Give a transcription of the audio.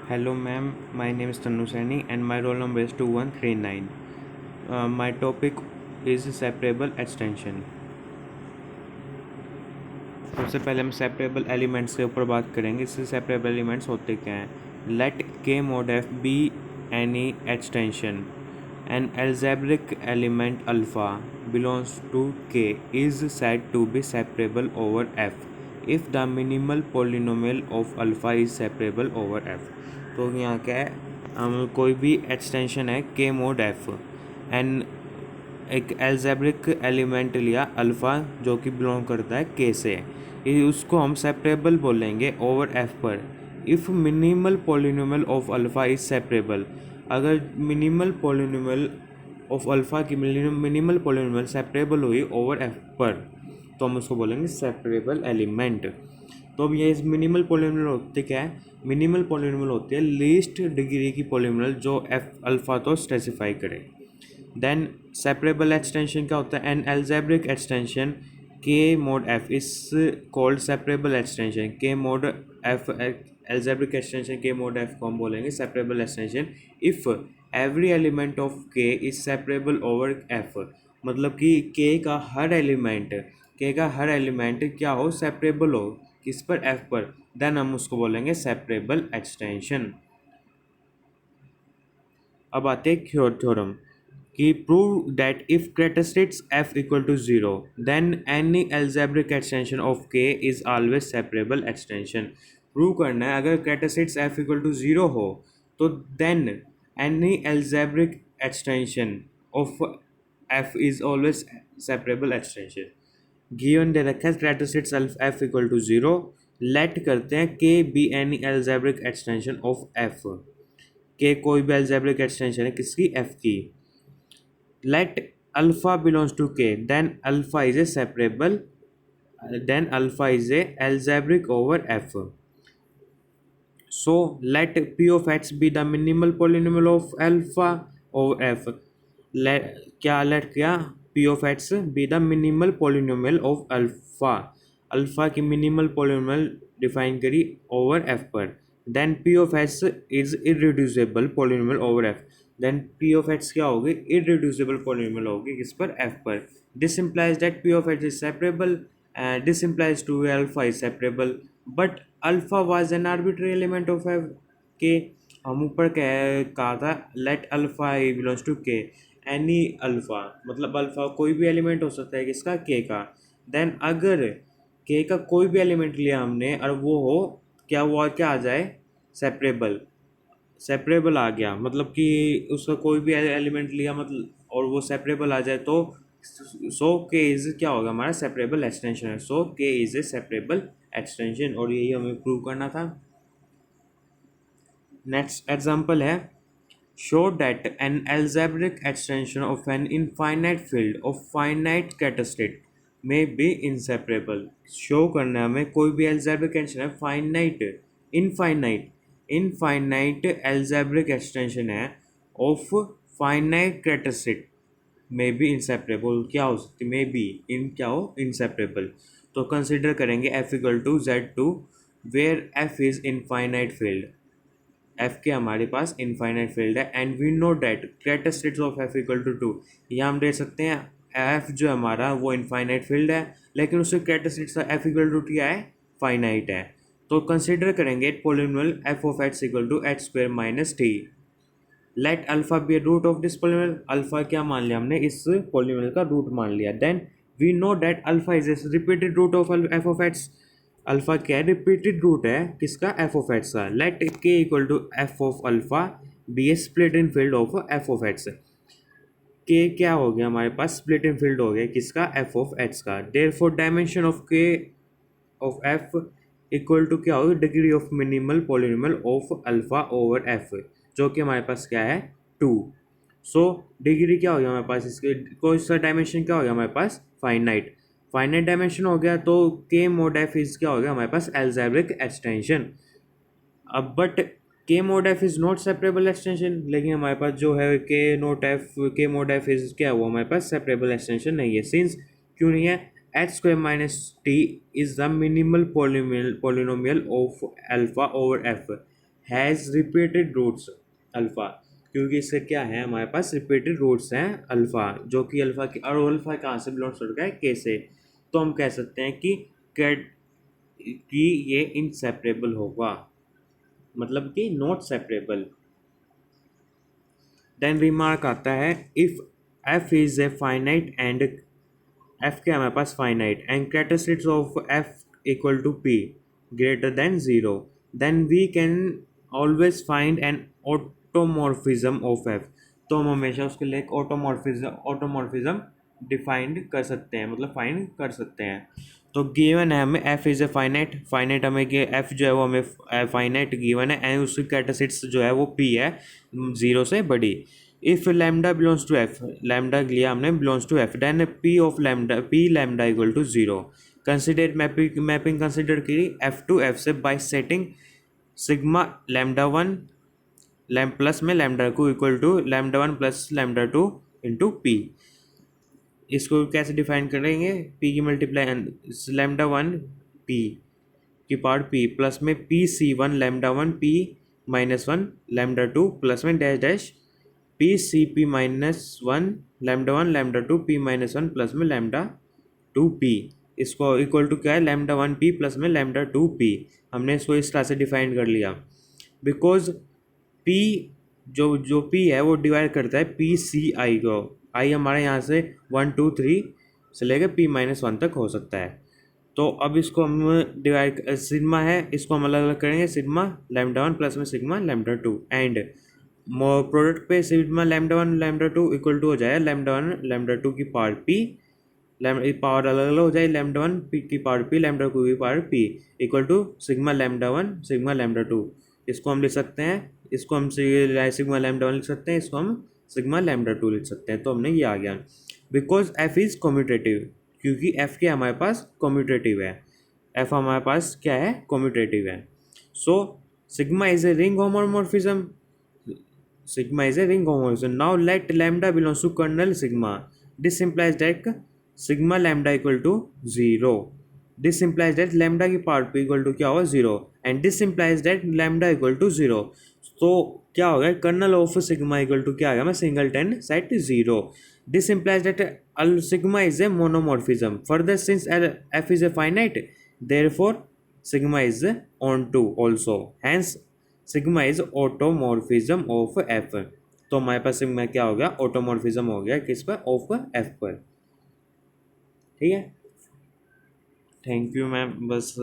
Hello, ma'am. My name is Tanu Saini and my roll number is 2139. My topic is separable extension. सबसे पहले हम separable elements के ऊपर बात करेंगे. इससे सेपरेबल एलिमेंट्स होते क्या हैं. लेट के mode F be any extension. An algebraic element alpha belongs to K is said to be separable over F if the minimal polynomial of alpha is separable over F. तो यहाँ क्या है, हम कोई भी एक्सटेंशन है K mode F N एक algebraic element लिया अल्फ़ा जो कि बिलोंग करता है K से, उसको हम सेपरेबल बोलेंगे ओवर F पर if minimal polynomial of alpha is separable. अगर मिनिमल पोलिनोमियल ऑफ अल्फ़ा की मिनिमल पोलिनोमियल सेपरेबल हुई ओवर F पर तो हम उसको बोलेंगे सेपरेबल एलिमेंट. तो अब ये मिनिमल पोलिनोमियल होते क्या है, मिनिमल पोलिनोमियल होती है लीस्ट डिग्री की पोलिनोमियल जो F अल्फ़ा तो स्पेसिफाई करे. देन सेपरेबल एक्सटेंशन क्या होता है, एन एल्जेब्रिक एक्सटेंशन के mode F is called separable extension. के मोड एफ एल्जेब्रिक एक्सटेंशन के मोड एफ को हम बोलेंगे separable extension if every element of के इज सेपरेबल ओवर एफ. मतलब कि के का हर एलिमेंट क्या हो, सेपरेबल हो किस पर, एफ पर. देन हम उसको बोलेंगे सेपरेबल एक्सटेंशन. अब आते हैं थ्योरम कि prove that if characteristics f equal to 0 then any algebraic extension of k is always separable extension. Prove करना है अगर कैरेक्टरिस्टिक्स f इक्वल टू 0 हो तो then any algebraic extension of f is always separable extension. Given दे रखा है characteristics f equal to 0, let करते हैं k be any algebraic extension of f. के कोई भी एल्जेब्रिक एक्सटेंशन है किसकी, f की. let alpha belongs to K, then alpha is a separable, then alpha is a algebraic over F. So let P of X be the minimal polynomial of alpha over F. let क्या P of X be the minimal polynomial of alpha. Alpha की minimal polynomial define करी over F पर. Then P of X is irreducible polynomial over F. Then P of X क्या होगी, irreducible polynomial होगी किस पर, F पर. This implies that P of X is separable and this implies to alpha is separable but alpha was an arbitrary element of F K. हम ऊपर कहा था let alpha belongs to K, any alpha मतलब alpha कोई भी element हो सकता है किसका, K का. देन अगर K का कोई भी एलिमेंट लिया हमने और वो हो क्या, वो क्या आ जाए, सेपरेबल आ गया, मतलब कि उसका कोई भी एलिमेंट लिया मतलब और वो सेपरेबल आ जाए तो सो के इज़ क्या होगा, हमारा सेपरेबल एक्सटेंशन है. सो के इज़ ए सेपरेबल एक्सटेंशन और यही हमें प्रूव करना था. नेक्स्ट एग्जांपल है, show that an algebraic extension of an infinite field of finite characteristic may be inseparable. Show करना है हमें कोई भी एल्जेब्रिक एक्सटेंशन है फाइनाइट इनफाइनाइट एल्जेब्रिक एक्सटेंशन है of finite characteristic may be inseparable. क्या हो सकती, मे बी इन क्या हो, इंसेपरेबल. तो कंसिडर करेंगे F equal to Z2 where F is infinite field. F के हमारे पास इनफाइनाइट फील्ड है and we know that characteristics of F equal to 2. यहाँ हम देख सकते हैं एफ जो हमारा वो इनफाइनाइट फील्ड है लेकिन उससे कैरेक्टरिस्टिक्स एफ इक्वल टू क्या है, फाइनाइट है. तो कंसिडर करेंगे polynomial F of X equal to H square minus T. Let alpha be root of this polynomial. Alpha क्या मान लिया हमने, इस पोलिनोमियल का रूट मान लिया. Then we know that alpha is repeated root of F of X. Alpha क्या है, रिपीटेड रूट है किसका, एफ ऑफ एक्स का. Let K equal to F of alpha be a split in field of F of X. K क्या हो गया हमारे पास, split in field हो गया किसका, एफ ऑफ एक्स का. देयरफॉर डायमेंशन ऑफ के ऑफ एफ इक्वल टू क्या होगी, degree of minimal polynomial of alpha over F जो कि हमारे पास क्या है, 2. सो डिग्री क्या हो गया हमारे पास, इसके कोई सा डायमेंशन क्या हो गया हमारे पास, फाइनाइट डायमेंशन हो गया. तो के मोड एफ इज क्या हो गया हमारे पास, एल्जेब्रिक एक्सटेंशन. अब बट के mode F is not separable extension, लेकिन हमारे पास जो है के मोड एफ इज क्या हुआ हमारे पास, सेपरेबल एक्सटेंशन नहीं है. सिंस क्यों नहीं है, H square minus T is the minimal polynomial of alpha over F. Has repeated roots alpha, क्योंकि इससे क्या है हमारे पास रिपीटेड रूट्स हैं अल्फ़ा, जो कि अल्फ़ा की, और अल्फ़ा कहाँ से बिलोंग्स करता है, के से। तो हम कह सकते हैं कि कैट कि ये इनसेपरेबल होगा, मतलब कि नॉट सेपरेबल। देन रिमार्क आता है, if F is a finite and F के हमारे पास finite and characteristics of F equal to P greater than zero, then we can always find an automorphism of F. तो हम हमेशा उसके लिए एक ऑटोमॉर्फिज्म डिफाइंड कर सकते हैं, मतलब फाइंड कर सकते हैं। तो गिवन है हमें F is a finite, finite हमें एफ जो है वो हमें फाइनाइट गिवन है एंड उसकी कैरेक्टरिस्टिक्स जो है वो पी है, ज़ीरो से बड़ी। If lambda belongs to F, lambda लिया हमने belongs to F, then p of lambda, p lambda equal to zero. Consider mapping consider की एफ टू एफ से by setting sigma lambda one lambda plus में lambda two equal to lambda one plus lambda two into p. इसको कैसे define करेंगे, p की multiply lambda one p की power p plus में p C one lambda one p minus one lambda two plus में dash dash p C p minus one lambda two p minus one plus में lambda two p. इसको equal to क्या है, lambda one p plus में lambda two p. हमने इसको इस तरह से डिफाइन कर लिया, बिकॉज पी जो जो पी है वो डिवाइड करता है पी सी आई को। आई हमारे यहाँ से 1 2 3 से लेकर पी माइनस वन तक हो सकता है। तो अब इसको हम डिवाइड, सिग्मा है इसको हम अलग अलग करेंगे, सिग्मा लैम्डा वन प्लस में sigma lambda two, and product पे sigma lambda one lambda two equal to हो जाए लैम्डा वन लैम्डा टू की पावर पी, पावर अलग अलग हो जाए, लैम्डा वन पी की पावर पी लैम्डा टू की power p equal to sigma lambda one sigma lambda two. इसको हम लिख सकते हैं, इसको हम सिग्मा लैम्डा वन लिख सकते हैं, इसको हम सिग्मा लैम्डा टू लिख सकते हैं। तो हमने ये आ गया, बिकॉज एफ इज़ कम्यूटेटिव, क्योंकि एफ के हमारे पास कम्यूटेटिव है, एफ हमारे पास क्या है, कम्यूटेटिव है। So sigma is a ring homomorphism, sigma is a ring homomorphism. Now let lambda belongs to kernel sigma. This implies that sigma lambda equal to 0. This implies that lambda की power p equal to क्या होगा 0, and this implies that lambda equal to 0. तो क्या होगा, kernel of sigma equal to क्या आएगा, मैं singleton set 0. This implies that sigma is a monomorphism. Further, since f is a finite, therefore sigma is onto also. Hence sigma is automorphism of F. तो हमारे पास sigma क्या हो गया, automorphism हो गया किस पर, ऑफ एफ पर। ठीक है, थैंक यू मैम, बस